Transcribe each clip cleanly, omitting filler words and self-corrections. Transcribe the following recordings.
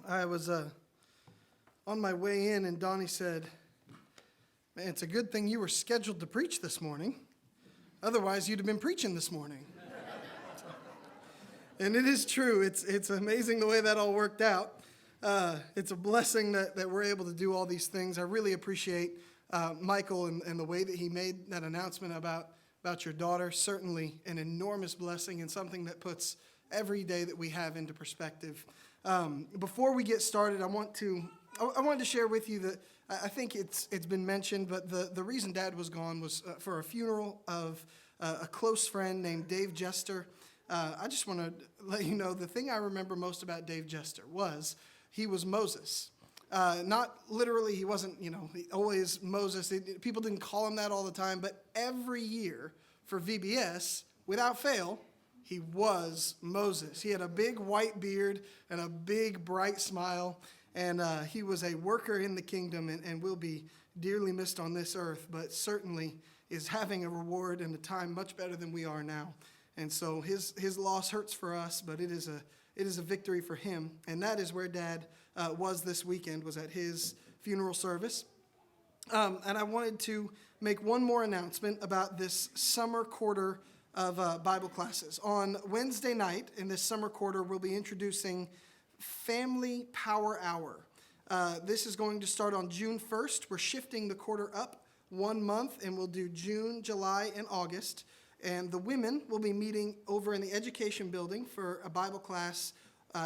I was on my way in, and Donnie said, "Man, it's a good thing you were scheduled to preach this morning. Otherwise, you'd have been preaching this morning." And it is true. It's amazing the way that all worked out. It's a blessing that we're able to do all these things. I really appreciate Michael and the way that he made that announcement about your daughter. Certainly an enormous blessing and something that puts every day that we have into perspective. Before we get started, I wanted to share with you that I think it's been mentioned, but the reason Dad was gone was for a funeral of a close friend named Dave Jester. I just want to let you know the thing I remember most about Dave Jester was he was Moses. Not literally, he wasn't, always Moses. People didn't call him that all the time, but every year for VBS, without fail, he was Moses. He had a big white beard and a big bright smile, and he was a worker in the kingdom and will be dearly missed on this earth, but certainly is having a reward and a time much better than we are now. And so his loss hurts for us, but it is a victory for him. And that is where Dad was this weekend, was at his funeral service. And I wanted to make one more announcement about this summer quarter of Bible classes. On Wednesday night in this summer quarter, we'll be introducing Family Power Hour. This is going to start on June 1st. We're shifting the quarter up 1 month, and we'll do June, July, and August. And the women will be meeting over in the education building for a Bible class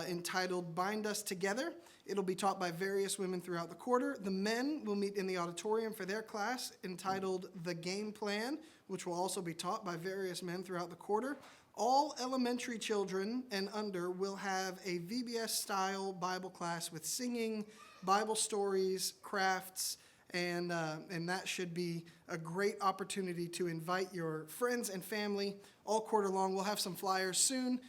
entitled Bind Us Together. It'll be taught by various women throughout the quarter. The men will meet in the auditorium for their class entitled The Game Plan, which will also be taught by various men throughout the quarter. All elementary children and under will have a VBS-style Bible class with singing, Bible stories, crafts, and that should be a great opportunity to invite your friends and family all quarter long. We'll have some flyers soon.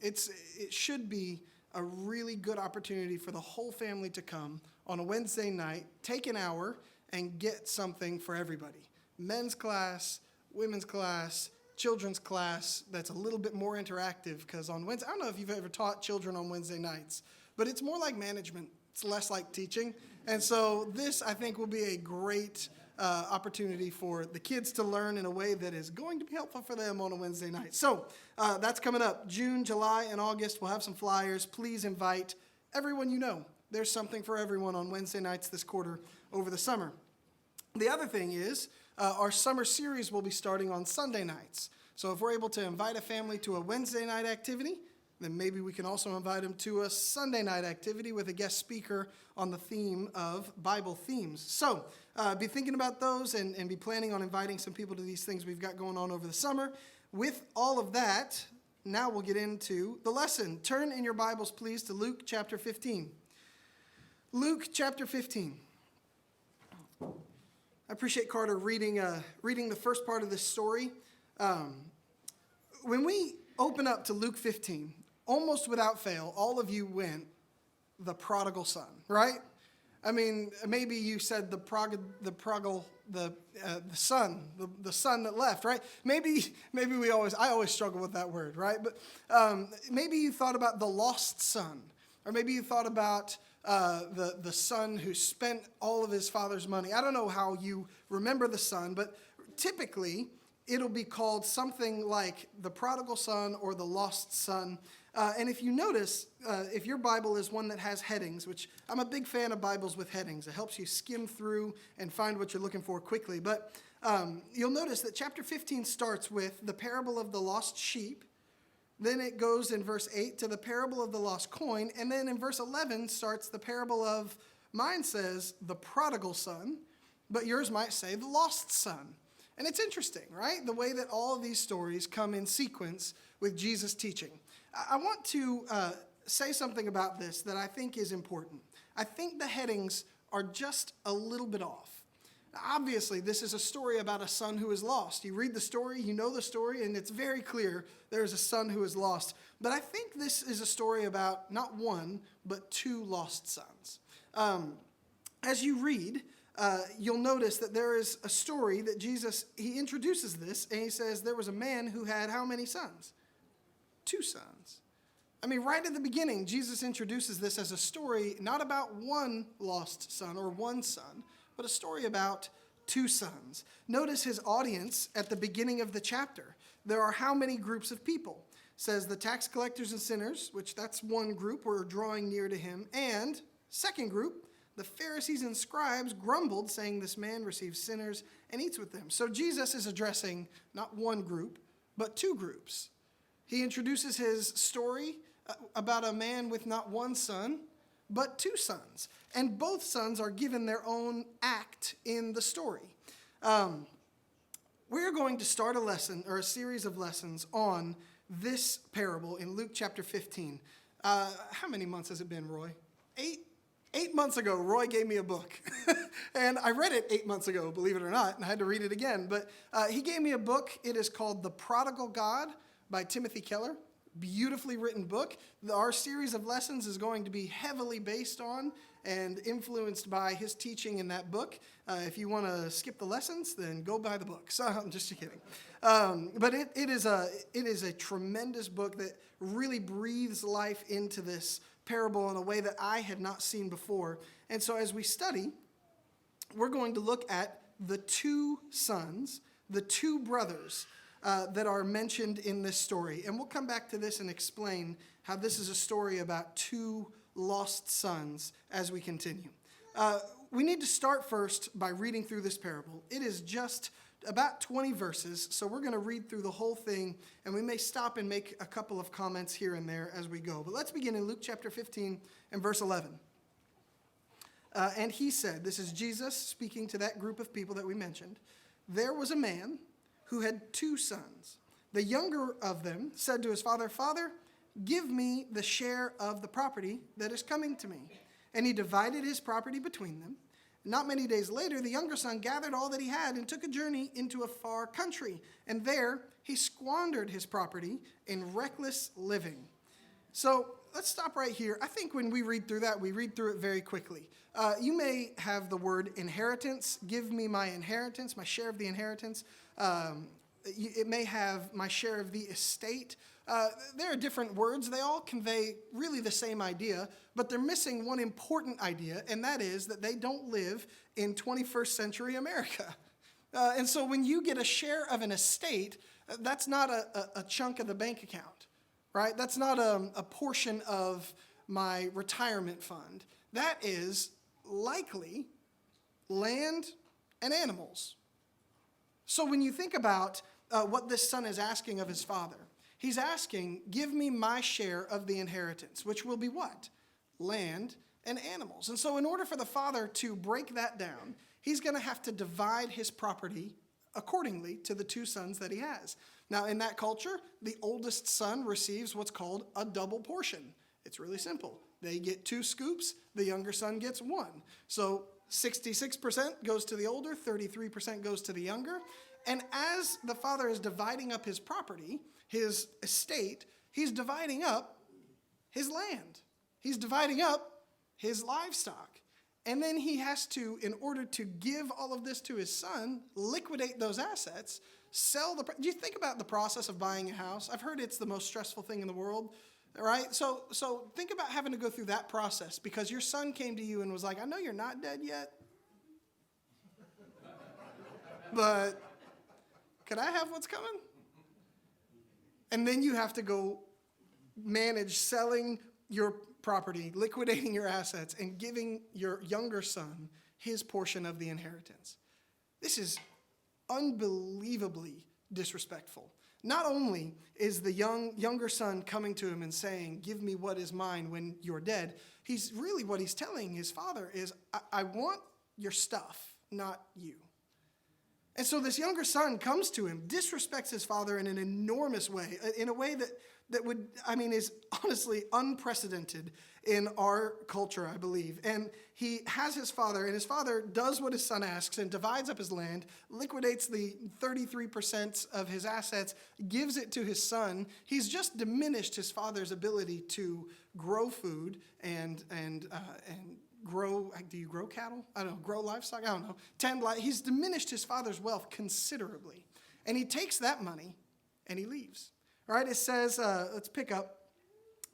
It should be a really good opportunity for the whole family to come on a Wednesday night, take an hour, and get something for everybody. Men's class, women's class, children's class that's a little bit more interactive, because on Wednesday, I don't know if you've ever taught children on Wednesday nights, but it's more like management. It's less like teaching. And so this, I think, will be a great opportunity for the kids to learn in a way that is going to be helpful for them on a Wednesday night. So that's coming up. June, July, and August, we'll have some flyers. Please invite everyone you know. There's something for everyone on Wednesday nights this quarter over the summer. The other thing is our summer series will be starting on Sunday nights. So if we're able to invite a family to a Wednesday night activity, then maybe we can also invite them to a Sunday night activity with a guest speaker on the theme of Bible themes. So be thinking about those and be planning on inviting some people to these things we've got going on over the summer. With all of that, now we'll get into the lesson. Turn in your Bibles, please, to Luke chapter 15. Luke chapter 15. I appreciate Carter reading the first part of this story. When we open up to Luke 15, almost without fail, all of you went, the prodigal son, right? I mean, maybe you said the son that left, right? Maybe I always struggle with that word, right? But maybe you thought about the lost son, or maybe you thought about the son who spent all of his father's money. I don't know how you remember the son, but typically it'll be called something like the prodigal son or the lost son. And if you notice, if your Bible is one that has headings, which I'm a big fan of Bibles with headings. It helps you skim through and find what you're looking for quickly. But you'll notice that chapter 15 starts with the parable of the lost sheep. Then it goes in verse 8 to the parable of the lost coin. And then in verse 11 starts the parable of, mine says, the prodigal son, but yours might say the lost son. And it's interesting, right? The way that all of these stories come in sequence with Jesus' teaching. I want to say something about this that I think is important. I think the headings are just a little bit off. Obviously, this is a story about a son who is lost. You read the story, you know the story, and it's very clear there is a son who is lost. But I think this is a story about not one, but two lost sons. As you read, you'll notice that there is a story that Jesus, he introduces this, and he says there was a man who had how many sons? 2 sons. I mean, right at the beginning, Jesus introduces this as a story not about one lost son or one son, but a story about two sons. Notice his audience at the beginning of the chapter. There are how many groups of people? It says the tax collectors and sinners, which that's one group, were drawing near to him. And second group, the Pharisees and scribes grumbled, saying, this man receives sinners and eats with them. So Jesus is addressing not one group, but two groups. He introduces his story about a man with not one son, but two sons. And both sons are given their own act in the story. We're going to start a lesson, or a series of lessons, on this parable in Luke chapter 15. How many months has it been, Roy? 8 months ago, Roy gave me a book. And I read it 8 months ago, believe it or not, and I had to read it again. But he gave me a book. It is called The Prodigal God by Timothy Keller. Beautifully written book. Our series of lessons is going to be heavily based on and influenced by his teaching in that book. If you want to skip the lessons, then go buy the book. So I'm just kidding. But it is a tremendous book that really breathes life into this parable in a way that I had not seen before. And so as we study, we're going to look at the two sons, the two brothers that are mentioned in this story. And we'll come back to this and explain how this is a story about two lost sons as we continue. We need to start first by reading through this parable. It is just about 20 verses, so we're going to read through the whole thing, and we may stop and make a couple of comments here and there as we go. But let's begin in Luke chapter 15 and verse 11. And he said, this is Jesus speaking to that group of people that we mentioned, there was a man who had two sons. The younger of them said to his father, Father, give me the share of the property that is coming to me. And he divided his property between them. Not many days later, the younger son gathered all that he had and took a journey into a far country. And there he squandered his property in reckless living. So let's stop right here. I think when we read through that, we read through it very quickly. You may have the word inheritance. Give me my inheritance, my share of the inheritance. It may have my share of the estate. There are different words. They all convey really the same idea, but they're missing one important idea, and that is that they don't live in 21st century America. And so when you get a share of an estate, that's not a chunk of the bank account, right? That's not a portion of my retirement fund. That is likely land and animals. So when you think about what this son is asking of his father, he's asking, give me my share of the inheritance, which will be what? Land and animals. And so in order for the father to break that down, he's going to have to divide his property accordingly to the two sons that he has. Now, in that culture, the oldest son receives what's called a double portion. It's really simple. They get 2 scoops, the younger son gets 1. So 66% goes to the older, 33% goes to the younger. And as the father is dividing up his property, his estate, he's dividing up his land. He's dividing up his livestock. And then he has to, in order to give all of this to his son, liquidate those assets, sell the... Do you think about the process of buying a house? I've heard it's the most stressful thing in the world, right? So think about having to go through that process because your son came to you and was like, I know you're not dead yet, but could I have what's coming? And then you have to go manage selling your property, liquidating your assets, and giving your younger son his portion of the inheritance. This is unbelievably disrespectful. Not only is the younger son coming to him and saying, give me what is mine when you're dead, what he's telling his father is, I want your stuff, not you. And so this younger son comes to him, disrespects his father in an enormous way, in a way is honestly unprecedented in our culture, I believe. And he has his father, and his father does what his son asks and divides up his land, liquidates the 33% of his assets, gives it to his son. He's just diminished his father's ability to grow food and grow, do you grow cattle? I don't know, grow livestock? I don't know. He's diminished his father's wealth considerably. And he takes that money and he leaves. All right, it says, let's pick up.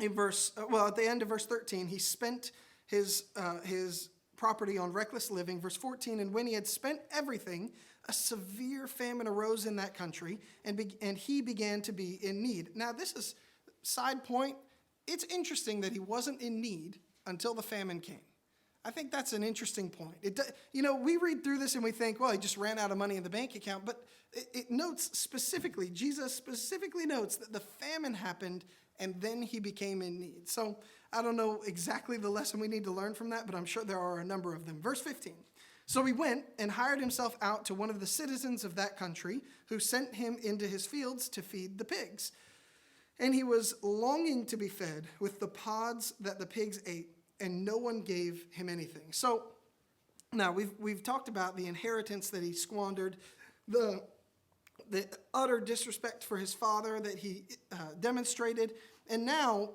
at the end of verse 13, he spent his property on reckless living. Verse 14, and when he had spent everything, a severe famine arose in that country, and he began to be in need. Now, this is side point. It's interesting that he wasn't in need until the famine came. I think that's an interesting point. We read through this and we think, well, he just ran out of money in the bank account, but it notes specifically, Jesus specifically notes that the famine happened and then he became in need. So I don't know exactly the lesson we need to learn from that, but I'm sure there are a number of them. Verse 15. So he went and hired himself out to one of the citizens of that country, who sent him into his fields to feed the pigs. And he was longing to be fed with the pods that the pigs ate, and no one gave him anything. So now we've talked about the inheritance that he squandered, the utter disrespect for his father that he demonstrated, and now,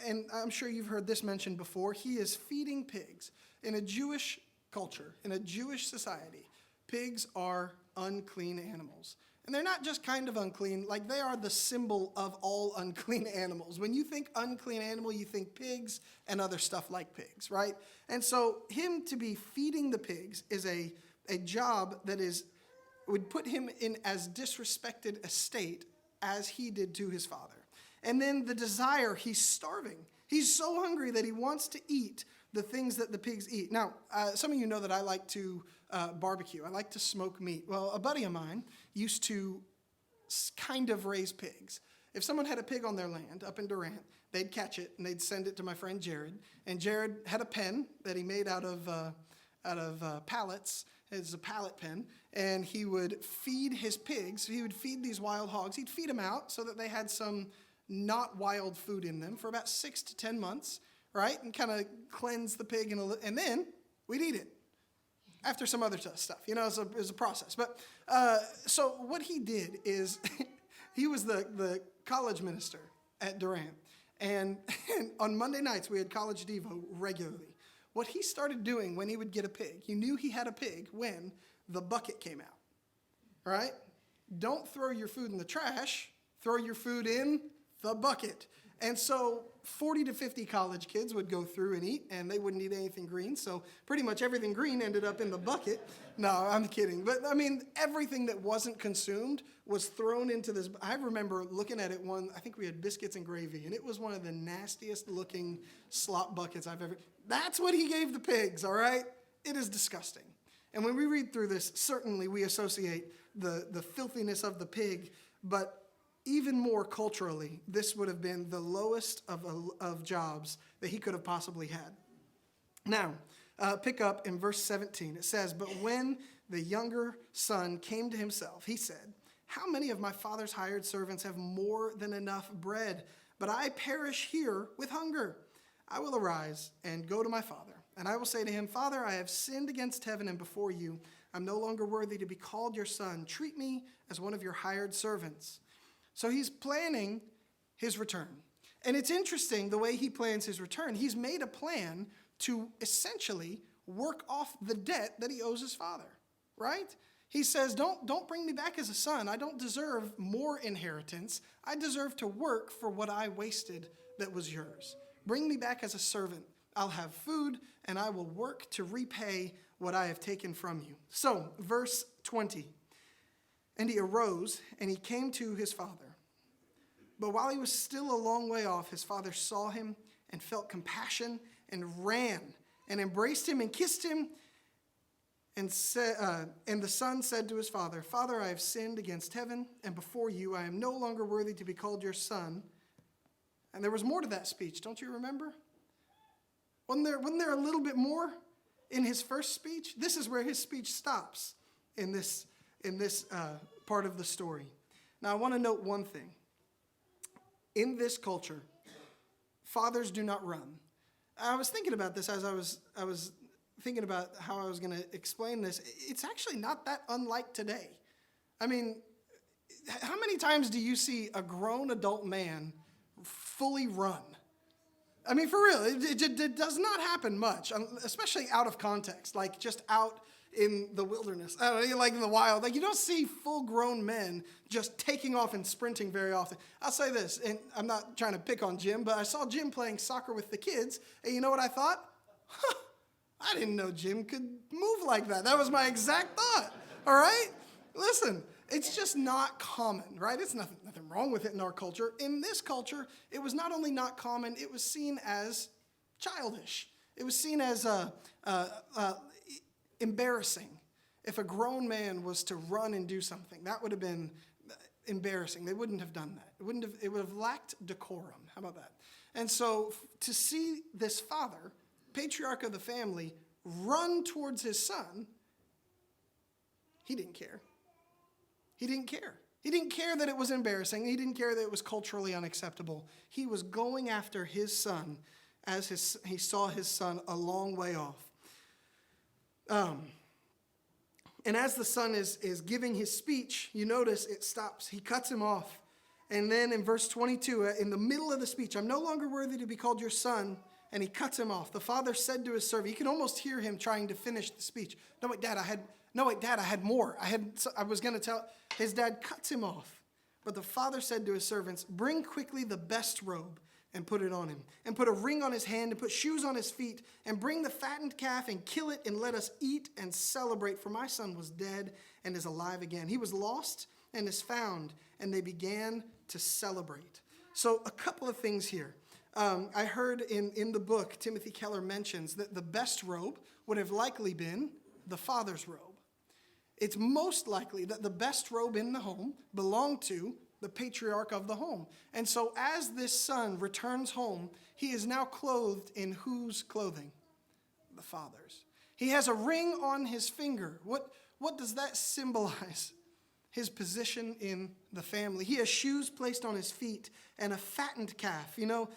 and I'm sure you've heard this mentioned before, he is feeding pigs. In a Jewish culture, in a Jewish society, pigs are unclean animals. And they're not just kind of unclean, like they are the symbol of all unclean animals. When you think unclean animal, you think pigs and other stuff like pigs, right? And so him to be feeding the pigs is a job that would put him in as disrespected a state as he did to his father. And then the desire, he's starving. He's so hungry that he wants to eat the things that the pigs eat. Now, some of you know that I like to barbecue. I like to smoke meat. Well, a buddy of mine used to kind of raise pigs. If someone had a pig on their land up in Durant, they'd catch it and they'd send it to my friend Jared. And Jared had a pen that he made out of pallets. It's a pallet pen. And he would feed his pigs. He would feed these wild hogs. He'd feed them out so that they had some not wild food in them for about 6 to 10 months, right? And kind of cleanse the pig, and then we'd eat it after some other stuff. It was a process. But so what he did is he was the college minister at Durant. And on Monday nights, we had college Devo regularly. What he started doing when he would get a pig, you knew he had a pig when the bucket came out, right? Don't throw your food in the trash. Throw your food in the bucket. And so 40 to 50 college kids would go through and eat, and they wouldn't eat anything green. So pretty much everything green ended up in the bucket. No, I'm kidding. But, everything that wasn't consumed was thrown into this. I remember looking at it I think we had biscuits and gravy, and it was one of the nastiest looking slop buckets I've ever. That's what he gave the pigs, all right? It is disgusting. And when we read through this, certainly we associate the filthiness of the pig, but even more culturally, this would have been the lowest of jobs that he could have possibly had. Now, pick up in verse 17. It says, but when the younger son came to himself, he said, how many of my father's hired servants have more than enough bread, but I perish here with hunger? I will arise and go to my father, and I will say to him, Father, I have sinned against heaven and before you. I'm no longer worthy to be called your son. Treat me as one of your hired servants. So he's planning his return. And it's interesting the way he plans his return. He's made a plan to essentially work off the debt that he owes his father, right? He says, don't bring me back as a son. I don't deserve more inheritance. I deserve to work for what I wasted that was yours. Bring me back as a servant. I'll have food, and I will work to repay what I have taken from you. So, verse 20. And he arose, and he came to his father. But while he was still a long way off, his father saw him and felt compassion and ran and embraced him and kissed him. And the son said to his father, Father, I have sinned against heaven and before you. I am no longer worthy to be called your son. And there was more to that speech, don't you remember? Wasn't there a little bit more in his first speech? This is where his speech stops in this part of the story. Now, I want to note one thing. In this culture, fathers do not run. I was thinking about this as I was thinking about how I was going to explain this. It's actually not that unlike today. How many times do you see a grown adult man fully run? For real, it does not happen much, especially out of context, like just out in the wilderness. I don't know, like in the wild. Like you don't see full-grown men just taking off and sprinting very often. I'll say this, and I'm not trying to pick on Jim, but I saw Jim playing soccer with the kids, and you know what I thought? Huh, I didn't know Jim could move like that. That was my exact thought, all right? Listen, it's just not common, right? It's nothing wrong with it in our culture. In this culture, it was not only not common, it was seen as childish. It was seen as embarrassing. If a grown man was to run and do something, that would have been embarrassing. They wouldn't have done that. It would have lacked decorum. How about that? And so to see this father, patriarch of the family, run towards his son, he didn't care. He didn't care. He didn't care that it was embarrassing. He didn't care that it was culturally unacceptable. He was going after his son as he saw his son a long way off. And as the son is giving his speech, you notice it stops. He cuts him off. And then in verse 22, in the middle of the speech, I'm no longer worthy to be called your son. And he cuts him off. The father said to his servant, you can almost hear him trying to finish the speech. No, wait, Dad, I had more. I was going to tell. His dad cuts him off. But the father said to his servants, bring quickly the best robe and put it on him, and put a ring on his hand and put shoes on his feet, and bring the fattened calf and kill it, and let us eat and celebrate. For my son was dead and is alive again. He was lost and is found. And they began to celebrate. So a couple of things here. I heard in the book, Timothy Keller mentions that the best robe would have likely been the father's robe. It's most likely that the best robe in the home belonged to the patriarch of the home. And so as this son returns home, he is now clothed in whose clothing? The father's. He has a ring on his finger. What does that symbolize? His position in the family. He has shoes placed on his feet and a fattened calf. You know,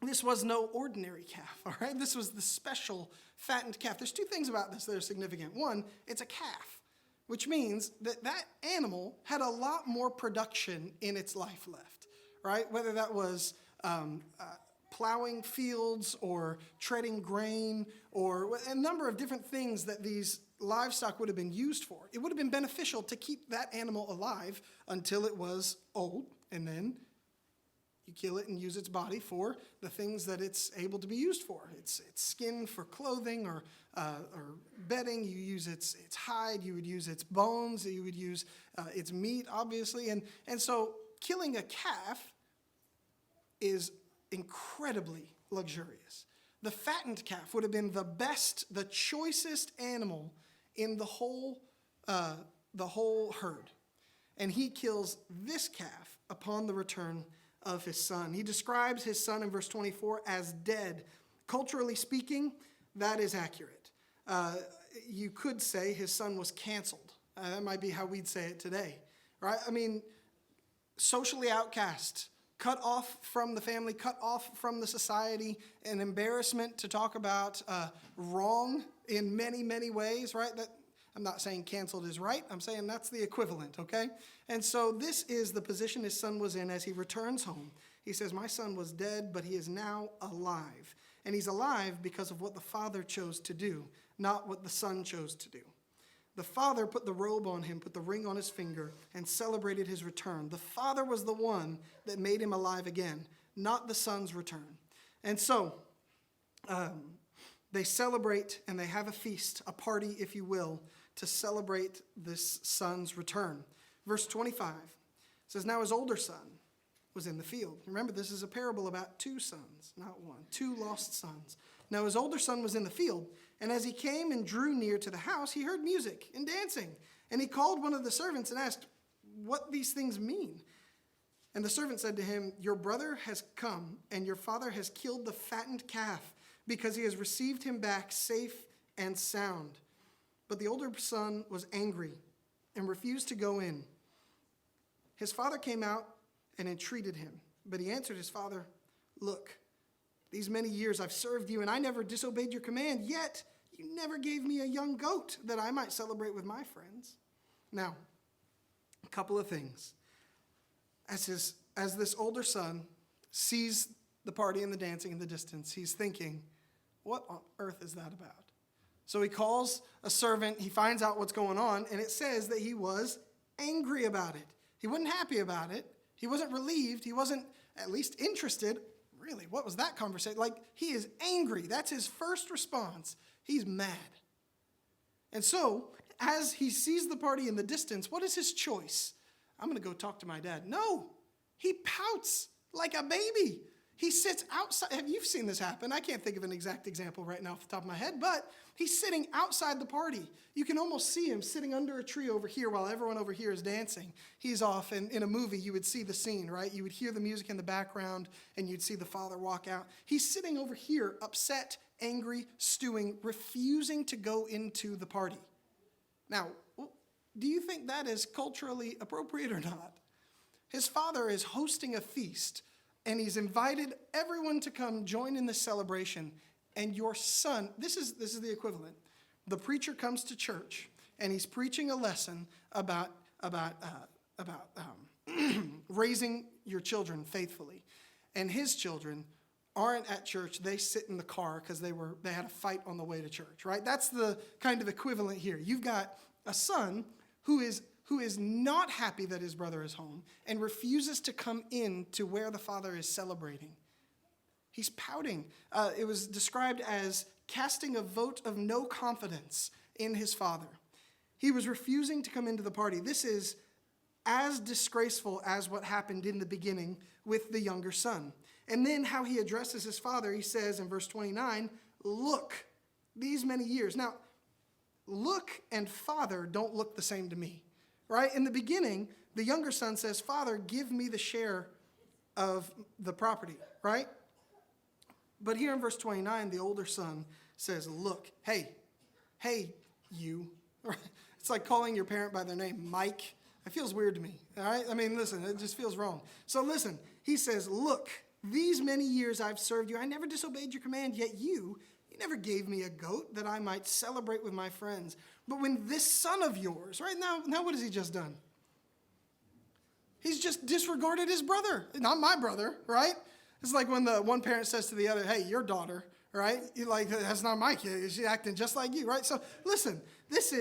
this was no ordinary calf, all right? This was the special fattened calf. There's two things about this that are significant. One, it's a calf, which means that that animal had a lot more production in its life left, right? Whether that was plowing fields or treading grain or a number of different things that these livestock would have been used for. It would have been beneficial to keep that animal alive until it was old, and then you kill it and use its body for the things that it's able to be used for. Its skin for clothing or bedding. You use its hide. You would use its bones. You would use its meat, obviously. And so killing a calf is incredibly luxurious. The fattened calf would have been the best, the choicest animal in the whole herd. And he kills this calf upon the return of his son. He describes his son in verse 24 as dead. Culturally speaking, that is accurate. You could say his son was canceled. That might be how we'd say it today, right? I mean, socially outcast, cut off from the family, cut off from the society, an embarrassment to talk about wrong in many, many ways, right? That I'm not saying canceled is right. I'm saying that's the equivalent, okay? And so this is the position his son was in as he returns home. He says, my son was dead, but he is now alive. And he's alive because of what the father chose to do, not what the son chose to do. The father put the robe on him, put the ring on his finger, and celebrated his return. The father was the one that made him alive again, not the son's return. And so they celebrate and they have a feast, a party, if you will, to celebrate this son's return. Verse 25 says, now his older son was in the field. Remember, this is a parable about two sons, not one, two lost sons. Now his older son was in the field, and as he came and drew near to the house, he heard music and dancing. And he called one of the servants and asked what these things mean. And the servant said to him, your brother has come, and your father has killed the fattened calf, because he has received him back safe and sound. But the older son was angry and refused to go in. His father came out and entreated him. But he answered his father, look, these many years I've served you, and I never disobeyed your command, yet you never gave me a young goat that I might celebrate with my friends. Now, a couple of things. As this older son sees the party and the dancing in the distance, he's thinking, what on earth is that about? So he calls a servant, he finds out what's going on, and it says that he was angry about it. He wasn't happy about it. He wasn't relieved. He wasn't at least interested. Really, what was that conversation? Like, he is angry. That's his first response. He's mad. And so, as he sees the party in the distance, what is his choice? I'm going to go talk to my dad. No, he pouts like a baby. He sits outside. Have you seen this happen? I can't think of an exact example right now off the top of my head, but he's sitting outside the party. You can almost see him sitting under a tree over here while everyone over here is dancing. He's off, and in a movie, you would see the scene, right? You would hear the music in the background, and you'd see the father walk out. He's sitting over here, upset, angry, stewing, refusing to go into the party. Now, do you think that is culturally appropriate or not? His father is hosting a feast, and he's invited everyone to come join in this celebration. And your son, this is the equivalent. The preacher comes to church, and he's preaching a lesson about raising your children faithfully. And his children aren't at church. They sit in the car because they had a fight on the way to church, right? That's the kind of equivalent here. You've got a son who is not happy that his brother is home and refuses to come in to where the father is celebrating. He's pouting. It was described as casting a vote of no confidence in his father. He was refusing to come into the party. This is as disgraceful as what happened in the beginning with the younger son. And then how he addresses his father, he says in verse 29, "Look, these many years." Now, look and father don't look the same to me. Right? In the beginning, the younger son says, "Father, give me the share of the property," right? But here in verse 29, the older son says, "Look, hey, you." It's like calling your parent by their name, Mike. It feels weird to me, all right? I mean, listen, it just feels wrong. So listen, he says, "Look, these many years I've served you. I never disobeyed your command, yet you never gave me a goat that I might celebrate with my friends. But when this son of yours," right now what has he just done? He's just disregarded his brother. Not my brother, right? It's like when the one parent says to the other, "Hey, your daughter," right? You're like, "That's not my kid. She's acting just like you," right? So listen, this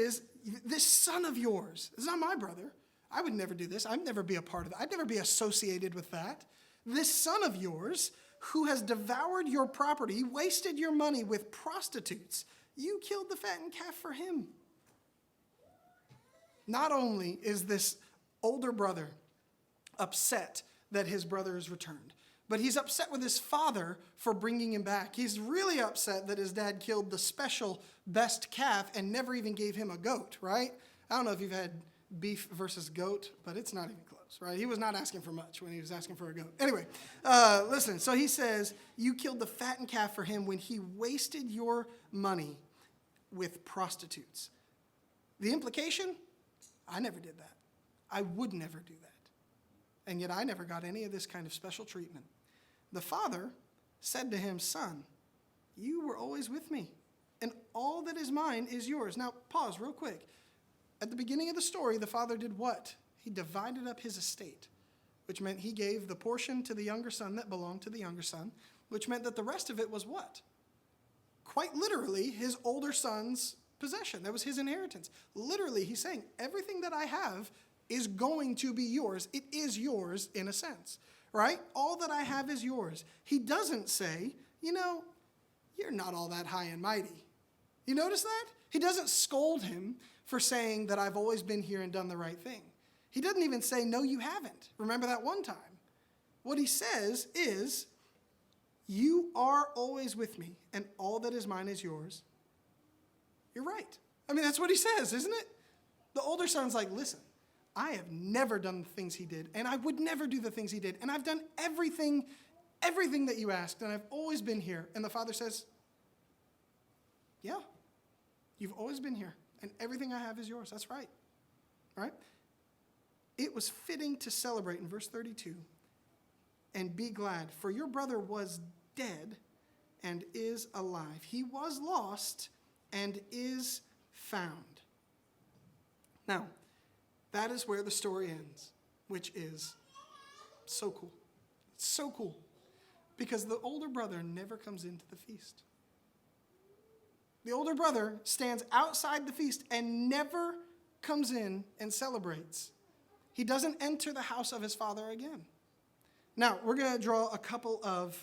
son of yours is not my brother. I would never do this. I'd never be a part of that. I'd never be associated with that. This son of yours who has devoured your property, wasted your money with prostitutes. You killed the fattened calf for him. Not only is this older brother upset that his brother has returned, but he's upset with his father for bringing him back. He's really upset that his dad killed the special best calf and never even gave him a goat, right? I don't know if you've had beef versus goat, but it's not even close, right? He was not asking for much when he was asking for a goat. Anyway, listen, so he says, "You killed the fattened calf for him when he wasted your money with prostitutes." The implication? I never did that. I would never do that. And yet I never got any of this kind of special treatment. The father said to him, "Son, you were always with me, and all that is mine is yours." Now, pause real quick. At the beginning of the story, the father did what? He divided up his estate, which meant he gave the portion to the younger son that belonged to the younger son, which meant that the rest of it was what? Quite literally, his older son's possession. That was his inheritance. Literally, he's saying, everything that I have is going to be yours. It is yours in a sense, right? All that I have is yours. He doesn't say, "You're not all that high and mighty." You notice that? He doesn't scold him for saying that I've always been here and done the right thing. He doesn't even say, "No, you haven't." Remember that one time? What he says is, "You are always with me, and all that is mine is yours." You're right. I mean, that's what he says, isn't it? The older son's like, "Listen, I have never done the things he did, and I would never do the things he did, and I've done everything that you asked, and I've always been here." And the father says, "Yeah, you've always been here, and everything I have is yours." That's right. Right? It was fitting to celebrate in verse 32, "And be glad, for your brother was dead and is alive. He was lost and is found." Now, that is where the story ends, which is so cool. It's so cool. Because the older brother never comes into the feast. The older brother stands outside the feast and never comes in and celebrates. He doesn't enter the house of his father again. Now, we're going to draw a couple of,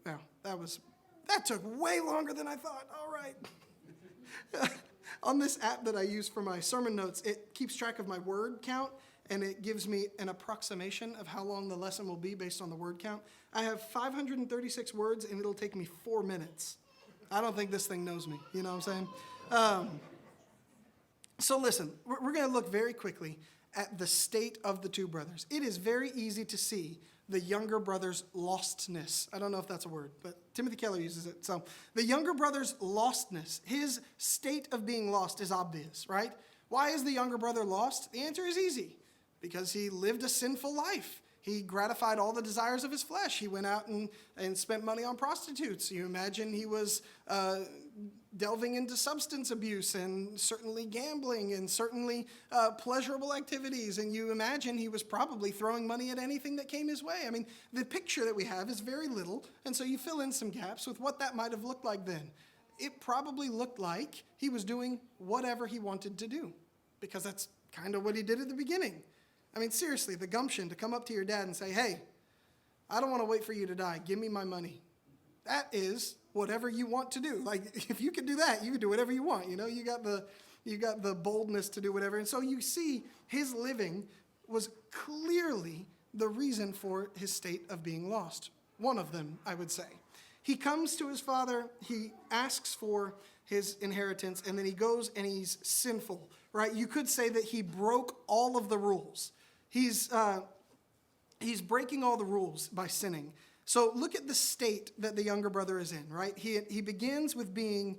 well, that took way longer than I thought. All right. On this app that I use for my sermon notes, it keeps track of my word count, and it gives me an approximation of how long the lesson will be based on the word count. I have 536 words, and it'll take me 4 minutes. I don't think this thing knows me. You know what I'm saying? So listen, we're going to look very quickly at the state of the two brothers. It is very easy to see the younger brother's lostness. I don't know if that's a word, but Timothy Keller uses it. So the younger brother's lostness, his state of being lost is obvious, right? Why is the younger brother lost? The answer is easy. Because he lived a sinful life. He gratified all the desires of his flesh. He went out and spent money on prostitutes. You imagine he was delving into substance abuse and certainly gambling and certainly pleasurable activities. And you imagine he was probably throwing money at anything that came his way. I mean, the picture that we have is very little. And so you fill in some gaps with what that might have looked like then. It probably looked like he was doing whatever he wanted to do. Because that's kind of what he did at the beginning. I mean, seriously, the gumption to come up to your dad and say, hey, I don't want to wait for you to die. Give me my money. That is whatever you want to do. Like, if you can do that, you can do whatever you want. You know, you got the boldness to do whatever. And so you see his living was clearly the reason for his state of being lost. One of them, I would say. He comes to his father, he asks for his inheritance, and then he goes and he's sinful, right? You could say that he broke all of the rules. He's breaking all the rules by sinning. So look at the state that the younger brother is in, right? He begins with being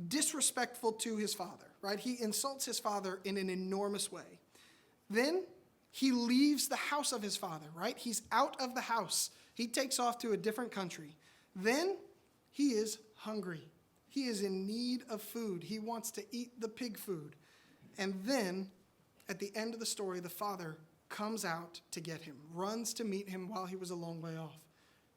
disrespectful to his father, right? He insults his father in an enormous way. Then he leaves the house of his father, right? He's out of the house. He takes off to a different country. Then he is hungry. He is in need of food. He wants to eat the pig food. And then, at the end of the story, the father comes out to get him, runs to meet him while he was a long way off.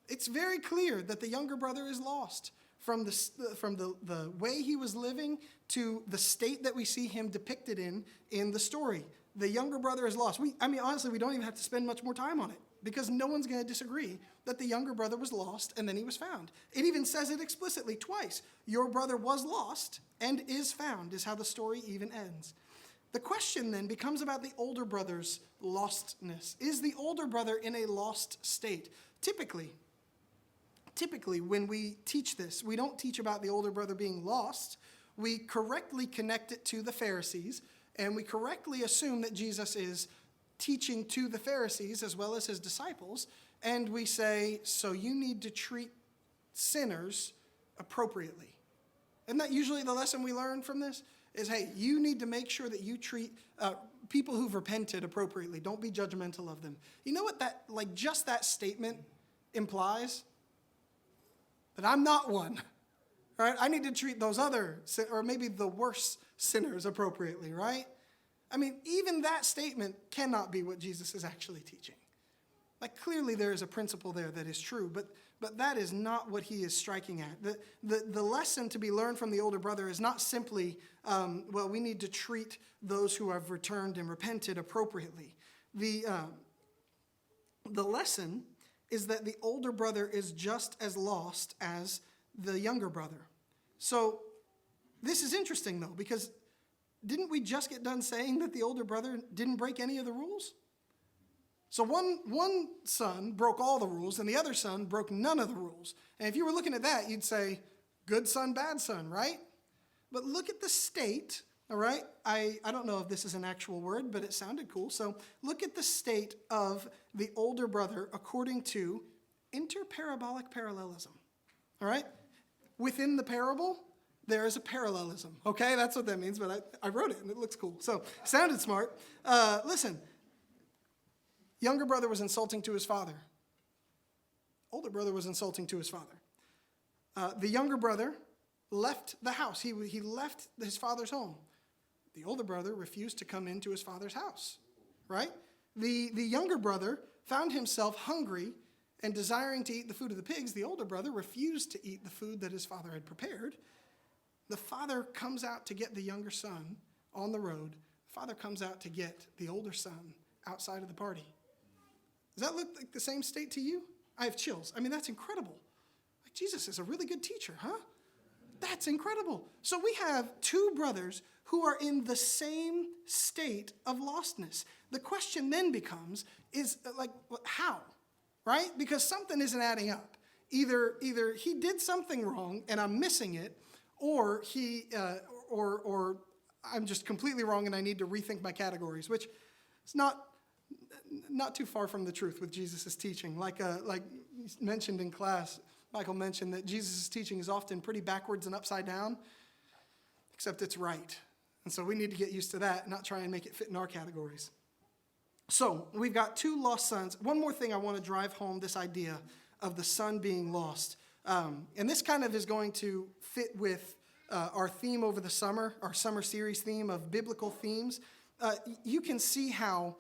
It's very clear that the younger brother is lost from the way he was living to the state that we see him depicted in the story. The younger brother is lost. Honestly, we don't even have to spend much more time on it because no one's going to disagree that the younger brother was lost and then he was found. It even says it explicitly twice. Your brother was lost and is found is how the story even ends. The question then becomes about the older brother's lostness. Is the older brother in a lost state? Typically, when we teach this, we don't teach about the older brother being lost. We correctly connect it to the Pharisees, and we correctly assume that Jesus is teaching to the Pharisees as well as his disciples, and we say, so you need to treat sinners appropriately. Isn't that usually the lesson we learn from this? Is, hey, you need to make sure that you treat people who've repented appropriately. Don't be judgmental of them. You know what just that statement implies? That I'm not one, right? I need to treat those other, or maybe the worse sinners appropriately, right? I mean, even that statement cannot be what Jesus is actually teaching. Like, clearly there is a principle there that is true, but that is not what he is striking at. The lesson to be learned from the older brother is not simply, we need to treat those who have returned and repented appropriately. The lesson is that the older brother is just as lost as the younger brother. So this is interesting, though, because didn't we just get done saying that the older brother didn't break any of the rules? So one son broke all the rules, and the other son broke none of the rules. And if you were looking at that, you'd say, good son, bad son, right? But look at the state, all right? I don't know if this is an actual word, but it sounded cool. So look at the state of the older brother according to interparabolic parallelism, all right? Within the parable, there is a parallelism, okay? That's what that means, but I wrote it, and it looks cool. So sounded smart. Listen. Younger brother was insulting to his father. Older brother was insulting to his father. The younger brother left the house. He left his father's home. The older brother refused to come into his father's house, right? The younger brother found himself hungry and desiring to eat the food of the pigs. The older brother refused to eat the food that his father had prepared. The father comes out to get the younger son on the road. The father comes out to get the older son outside of the party. Does that look like the same state to you? I have chills. I mean, that's incredible. Like, Jesus is a really good teacher, huh? That's incredible. So we have two brothers who are in the same state of lostness. The question then becomes, is like, how? Right? Because something isn't adding up. Either he did something wrong and I'm missing it, or or I'm just completely wrong and I need to rethink my categories, which is not too far from the truth with Jesus' teaching. Like mentioned in class, Michael mentioned that Jesus' teaching is often pretty backwards and upside down, except it's right. And so we need to get used to that, not try and make it fit in our categories. So we've got two lost sons. One more thing I want to drive home, this idea of the son being lost. And this kind of is going to fit with our theme over the summer, our summer series theme of biblical themes. You can see how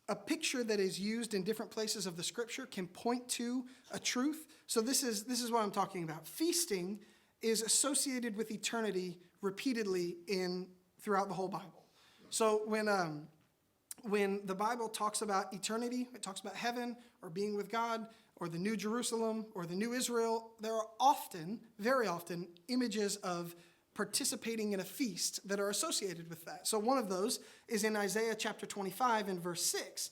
a picture that is used in different places of the scripture can point to a truth. So this is what I'm talking about. Feasting is associated with eternity repeatedly throughout the whole Bible. So when the Bible talks about eternity, it talks about heaven or being with God or the New Jerusalem or the New Israel, there are often, very often, images of participating in a feast that are associated with that. So one of those is in Isaiah chapter 25 and verse 6.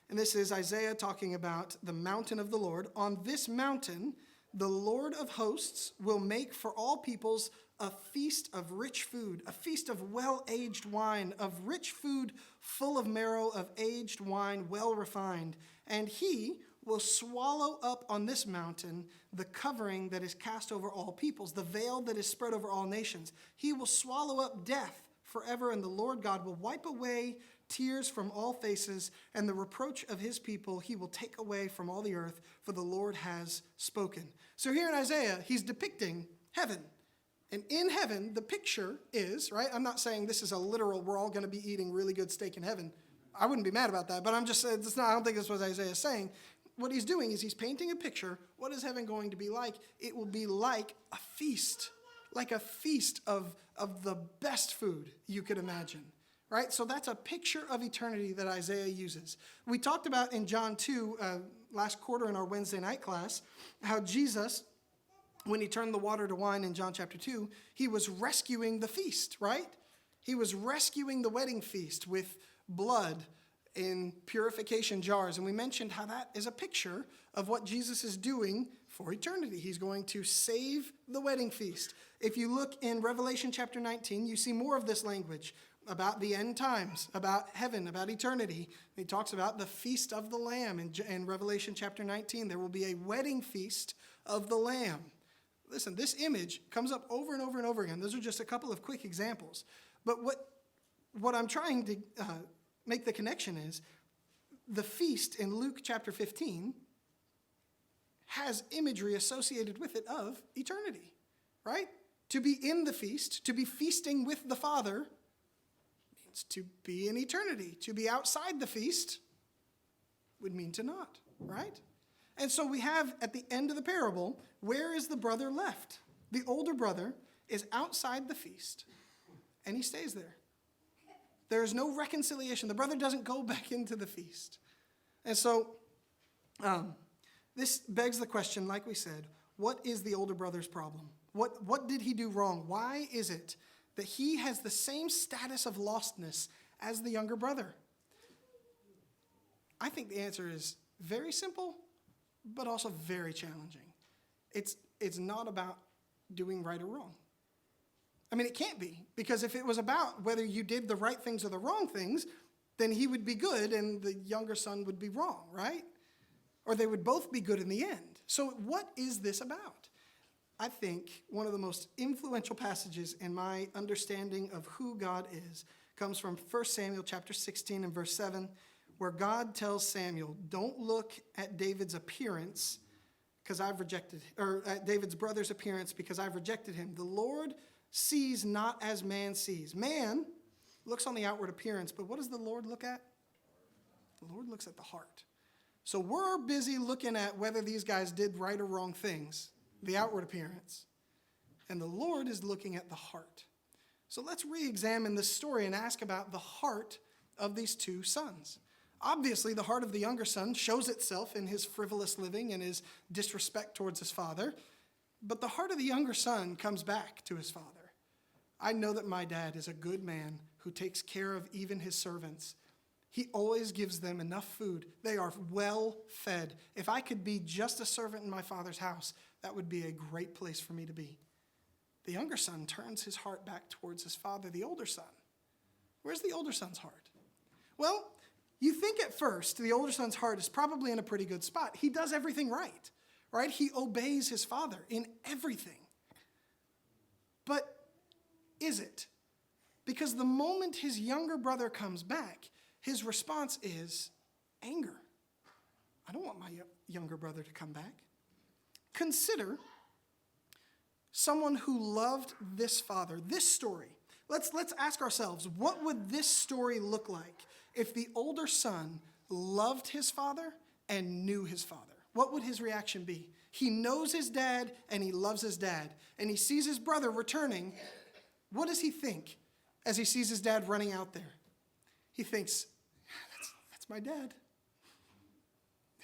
And this is Isaiah talking about the mountain of the Lord. On this mountain, the Lord of hosts will make for all peoples a feast of rich food, a feast of well-aged wine, of rich food full of marrow, of aged wine well refined. And he will swallow up on this mountain the covering that is cast over all peoples, the veil that is spread over all nations. He will swallow up death forever, and the Lord God will wipe away tears from all faces, and the reproach of his people he will take away from all the earth, for the Lord has spoken. So here in Isaiah, he's depicting heaven. And in heaven, the picture is, right? I'm not saying this is a literal, we're all going to be eating really good steak in heaven. I wouldn't be mad about that, but I'm just saying, I don't think that's what Isaiah is saying. What he's doing is he's painting a picture. What is heaven going to be like? It will be like a feast of the best food you could imagine, right? So that's a picture of eternity that Isaiah uses. We talked about in John 2, last quarter in our Wednesday night class, how Jesus, when he turned the water to wine in John chapter 2, he was rescuing the feast, right? He was rescuing the wedding feast with blood in purification jars. And we mentioned how that is a picture of what Jesus is doing for eternity. He's going to save the wedding feast. If you look in Revelation chapter 19, you see more of this language about the end times, about heaven, about eternity. He talks about the feast of the Lamb. In Revelation chapter 19, there will be a wedding feast of the Lamb. Listen, this image comes up over and over and over again. Those are just a couple of quick examples. But what I'm trying to make the connection is the feast in Luke chapter 15 has imagery associated with it of eternity, right? To be in the feast, to be feasting with the Father, means to be in eternity. To be outside the feast would mean to not, right? And so we have at the end of the parable, where is the brother left? The older brother is outside the feast, and he stays there. There is no reconciliation. The brother doesn't go back into the feast. And so this begs the question, like we said, what is the older brother's problem? What did he do wrong? Why is it that he has the same status of lostness as the younger brother? I think the answer is very simple, but also very challenging. It's not about doing right or wrong. I mean, it can't be, because if it was about whether you did the right things or the wrong things, then he would be good and the younger son would be wrong, right? Or they would both be good in the end. So what is this about? I think one of the most influential passages in my understanding of who God is comes from 1 Samuel chapter 16 and verse 7, where God tells Samuel, don't look at David's appearance because I've rejected, or at David's brother's appearance because I've rejected him. The Lord sees not as man sees. Man looks on the outward appearance, but what does the Lord look at? The Lord looks at the heart. So we're busy looking at whether these guys did right or wrong things, the outward appearance. And the Lord is looking at the heart. So let's re-examine this story and ask about the heart of these two sons. Obviously, the heart of the younger son shows itself in his frivolous living and his disrespect towards his father. But the heart of the younger son comes back to his father. I know that my dad is a good man who takes care of even his servants. He always gives them enough food. They are well fed. If I could be just a servant in my father's house, that would be a great place for me to be. The younger son turns his heart back towards his father, the older son. Where's the older son's heart? Well, you think at first the older son's heart is probably in a pretty good spot. He does everything right? He obeys his father in everything. But is it? Because the moment his younger brother comes back, his response is anger. I don't want my younger brother to come back. Consider someone who loved this father, this story. Let's ask ourselves, what would this story look like if the older son loved his father and knew his father? What would his reaction be? He knows his dad and he loves his dad, and he sees his brother returning. What does he think as he sees his dad running out there? He thinks, that's my dad.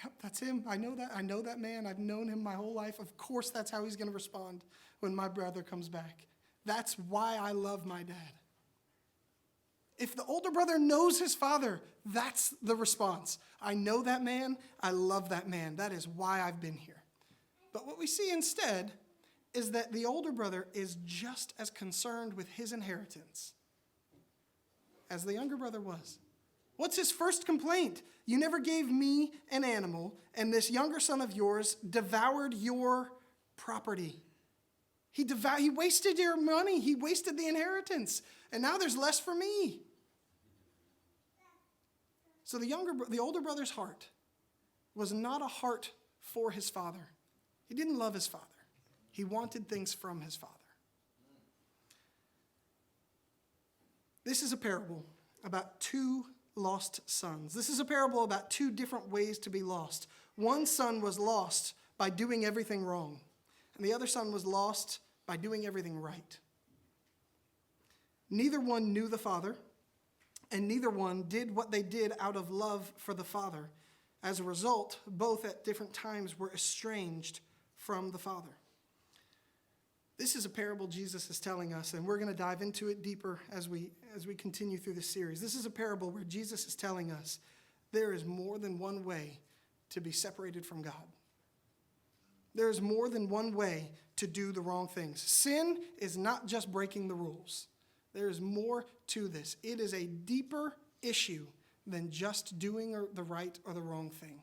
Yep, that's him. I know that. I know that man. I've known him my whole life. Of course, that's how he's going to respond when my brother comes back. That's why I love my dad. If the older brother knows his father, that's the response. I know that man. I love that man. That is why I've been here. But what we see instead is that the older brother is just as concerned with his inheritance as the younger brother was. What's his first complaint? You never gave me an animal, and this younger son of yours devoured your property. He wasted your money. He wasted the inheritance, and now there's less for me. So the older brother's heart was not a heart for his father. He didn't love his father. He wanted things from his father. This is a parable about two lost sons. This is a parable about two different ways to be lost. One son was lost by doing everything wrong, and the other son was lost by doing everything right. Neither one knew the father, and neither one did what they did out of love for the father. As a result, both at different times were estranged from the father. This is a parable Jesus is telling us, and we're going to dive into it deeper as we continue through this series. This is a parable where Jesus is telling us there is more than one way to be separated from God. There is more than one way to do the wrong things. Sin is not just breaking the rules. There is more to this. It is a deeper issue than just doing the right or the wrong thing.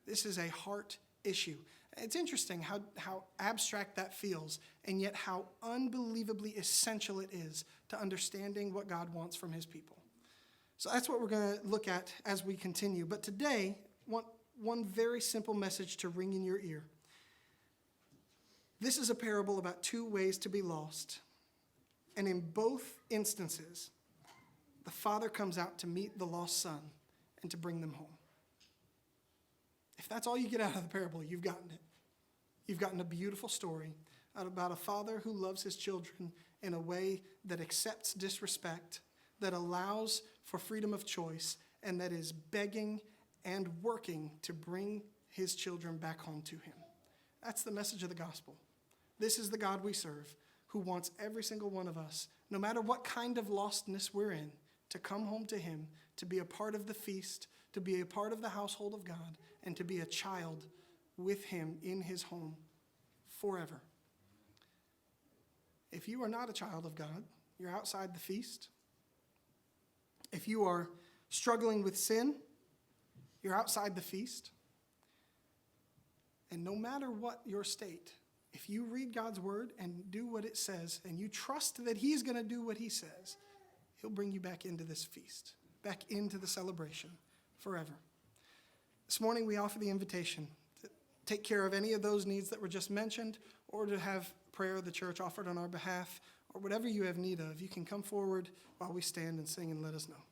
This is a heart issue. It's interesting how abstract that feels, and yet how unbelievably essential it is to understanding what God wants from his people. So that's what we're going to look at as we continue. But today, one very simple message to ring in your ear. This is a parable about two ways to be lost. And in both instances, the father comes out to meet the lost son and to bring them home. If that's all you get out of the parable, you've gotten it. You've gotten a beautiful story about a father who loves his children in a way that accepts disrespect, that allows for freedom of choice, and that is begging and working to bring his children back home to him. That's the message of the gospel. This is the God we serve, who wants every single one of us, no matter what kind of lostness we're in, to come home to him, to be a part of the feast, to be a part of the household of God, and to be a child with him in his home forever. If you are not a child of God, you're outside the feast. If you are struggling with sin, you're outside the feast. And no matter what your state, if you read God's word and do what it says, and you trust that he's going to do what he says, he'll bring you back into this feast, back into the celebration forever. This morning we offer the invitation to take care of any of those needs that were just mentioned, or to have prayer of the church offered on our behalf, or whatever you have need of. You can come forward while we stand and sing and let us know.